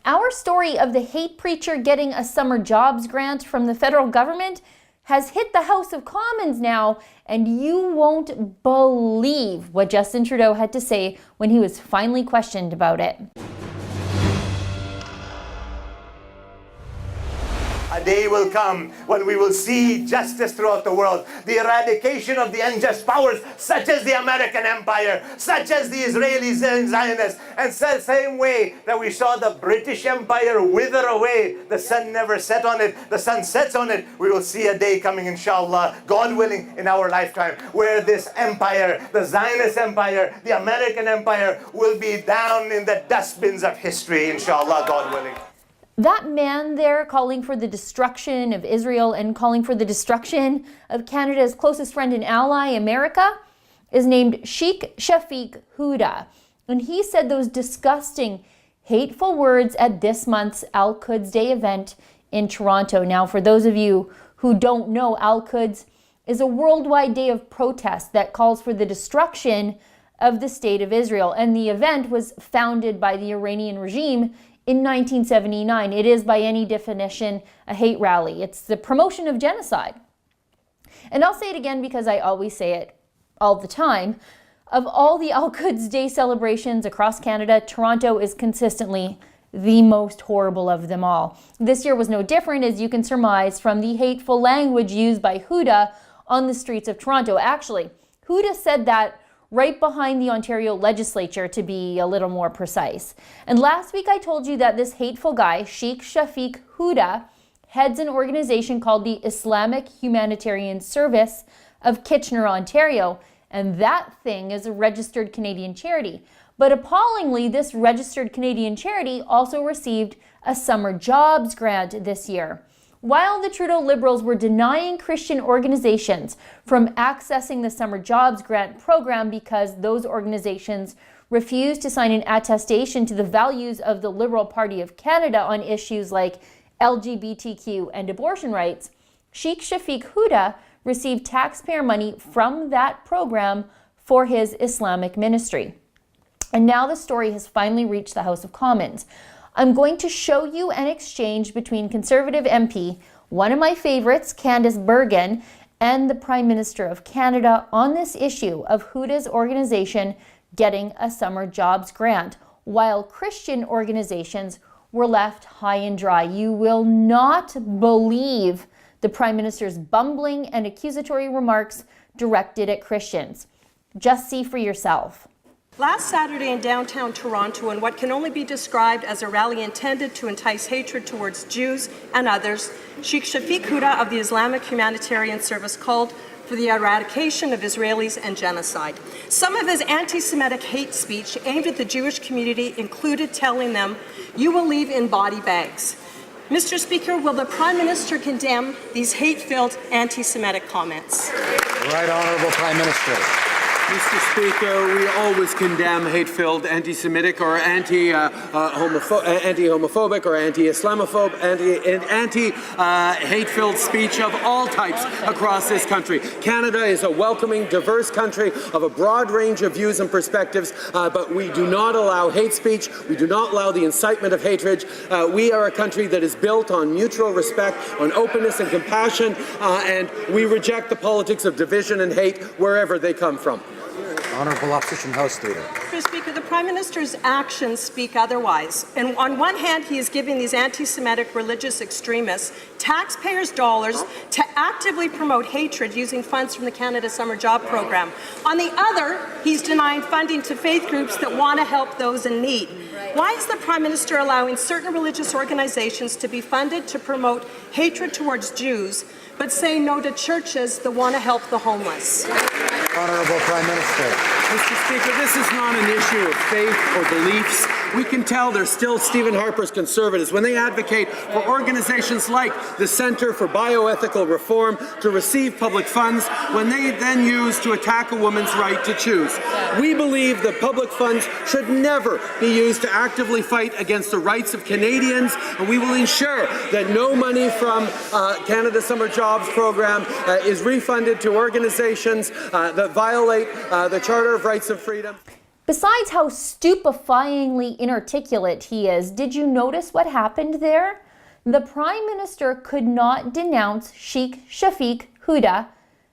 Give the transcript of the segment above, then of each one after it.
Our story of the hate preacher getting a summer jobs grant from the federal government has hit the House of Commons now, and you won't believe what Justin Trudeau had to say when he was finally questioned about it. A day will come when we will see justice throughout the world, the eradication of the unjust powers such as the American empire, such as the Israelis and Zionists, and the same way that we saw the British Empire wither away. The sun never set on it, the sun sets on it. We will see a day coming, inshallah, God willing, in our lifetime, where this empire, the Zionist empire, the American empire, will be down in the dustbins of history, inshallah, God willing. That man there calling for the destruction of Israel and calling for the destruction of Canada's closest friend and ally, America, is named Sheikh Shafiq Huda. And he said those disgusting, hateful words at this month's Al-Quds Day event in Toronto. Now, for those of you who don't know, Al-Quds is a worldwide day of protest that calls for the destruction of the state of Israel. And the event was founded by the Iranian regime in 1979. It is, by any definition, a hate rally. It's the promotion of genocide. And I'll say it again because I always say it all the time. Of all the Al-Quds Day celebrations across Canada, Toronto is consistently the most horrible of them all. This year was no different, as you can surmise from the hateful language used by Huda on the streets of Toronto. Actually, Huda said that right behind the Ontario legislature, to be a little more precise. And last week I told you that this hateful guy, Sheikh Shafiq Huda, heads an organization called the Islamic Humanitarian Service of Kitchener, Ontario, and that thing is a registered Canadian charity. But appallingly, this registered Canadian charity also received a summer jobs grant this year. While the Trudeau Liberals were denying Christian organizations from accessing the Summer Jobs Grant program because those organizations refused to sign an attestation to the values of the Liberal Party of Canada on issues like LGBTQ and abortion rights, Sheikh Shafiq Huda received taxpayer money from that program for his Islamic ministry. And now the story has finally reached the House of Commons. I'm going to show you an exchange between Conservative MP, one of my favorites, Candice Bergen, and the Prime Minister of Canada on this issue of Huda's organization getting a summer jobs grant, while Christian organizations were left high and dry. You will not believe the Prime Minister's bumbling and accusatory remarks directed at Christians. Just see for yourself. Last Saturday in downtown Toronto, in what can only be described as a rally intended to entice hatred towards Jews and others, Sheikh Shafiq Huda of the Islamic Humanitarian Service called for the eradication of Israelis and genocide. Some of his anti-Semitic hate speech aimed at the Jewish community included telling them, "You will leave in body bags." Mr. Speaker, will the Prime Minister condemn these hate-filled anti-Semitic comments? Right Honourable Prime Minister. Mr. Speaker, we always condemn hate-filled anti-Semitic or anti-homophobic or anti-Islamophobe, hate-filled speech of all types across this country. Canada is a welcoming, diverse country of a broad range of views and perspectives, but we do not allow hate speech. We do not allow the incitement of hatred. We are a country that is built on mutual respect, on openness and compassion, and we reject the politics of division and hate wherever they come from. Honourable Opposition House Leader. Mr. Speaker, the Prime Minister's actions speak otherwise. And on one hand, he is giving these anti-Semitic religious extremists taxpayers' dollars to actively promote hatred using funds from the Canada Summer Job Program. On the other, he's denying funding to faith groups that want to help those in need. Why is the Prime Minister allowing certain religious organizations to be funded to promote hatred towards Jews, but say no to churches that want to help the homeless? Honourable Prime Minister. Mr. Speaker, this is not an issue of faith or beliefs. We can tell they're still Stephen Harper's Conservatives when they advocate for organizations like the Centre for Bioethical Reform to receive public funds when they then use to attack a woman's right to choose. We believe that public funds should never be used to actively fight against the rights of Canadians, and we will ensure that no money from Canada Summer Jobs Program is refunded to organizations that violate the Charter of Rights and Freedom. Besides how stupefyingly inarticulate he is, did you notice what happened there? The Prime Minister could not denounce Sheikh Shafiq Huda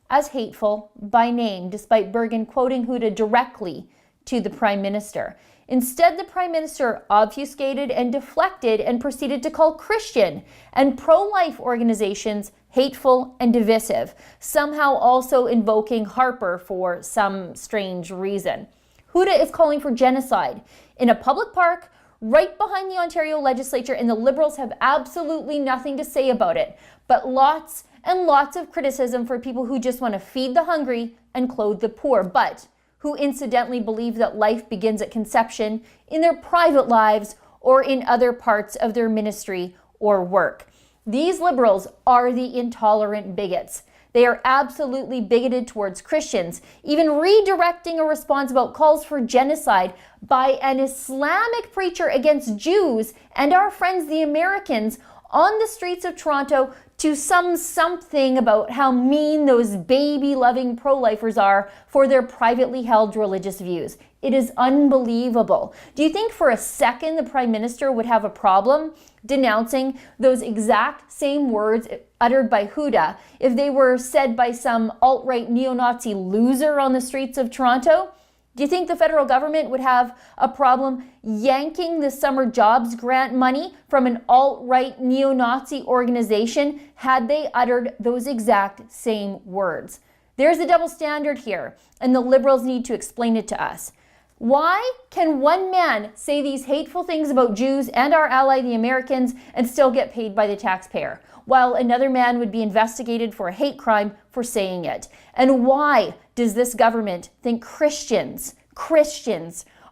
as hateful by name, despite Bergen quoting Huda directly to the Prime Minister. Instead, the Prime Minister obfuscated and deflected and proceeded to call Christian and pro-life organizations hateful and divisive, somehow also invoking Harper for some strange reason. Huda is calling for genocide in a public park right behind the Ontario legislature, and the Liberals have absolutely nothing to say about it, but lots and lots of criticism for people who just want to feed the hungry and clothe the poor, but who incidentally believe that life begins at conception in their private lives or in other parts of their ministry or work. These Liberals are the intolerant bigots. They are absolutely bigoted towards Christians, even redirecting a response about calls for genocide by an Islamic preacher against Jews and our friends the Americans on the streets of Toronto to something about how mean those baby-loving pro-lifers are for their privately held religious views. It is unbelievable. Do you think for a second the Prime Minister would have a problem denouncing those exact same words uttered by Huda if they were said by some alt-right neo-Nazi loser on the streets of Toronto? Do you think the federal government would have a problem yanking the summer jobs grant money from an alt-right neo-Nazi organization had they uttered those exact same words? There's a double standard here, and the Liberals need to explain it to us. Why can one man say these hateful things about Jews and our ally, the Americans, and still get paid by the taxpayer, while another man would be investigated for a hate crime for saying it? And why does this government think Christians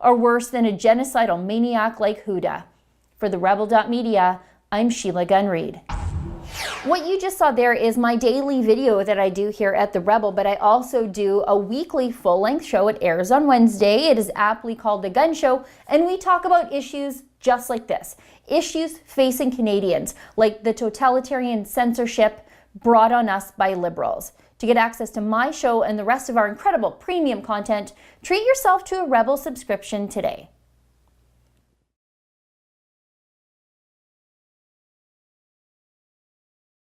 are worse than a genocidal maniac like Huda? For the Rebel.media, I'm Sheila Gunn Reid. What you just saw there is my daily video that I do here at The Rebel, but I also do a weekly full-length show. It airs on Wednesday. It is aptly called The Gun Show, and we talk about issues just like this. Issues facing Canadians, like the totalitarian censorship brought on us by Liberals. To get access to my show and the rest of our incredible premium content, treat yourself to a Rebel subscription today.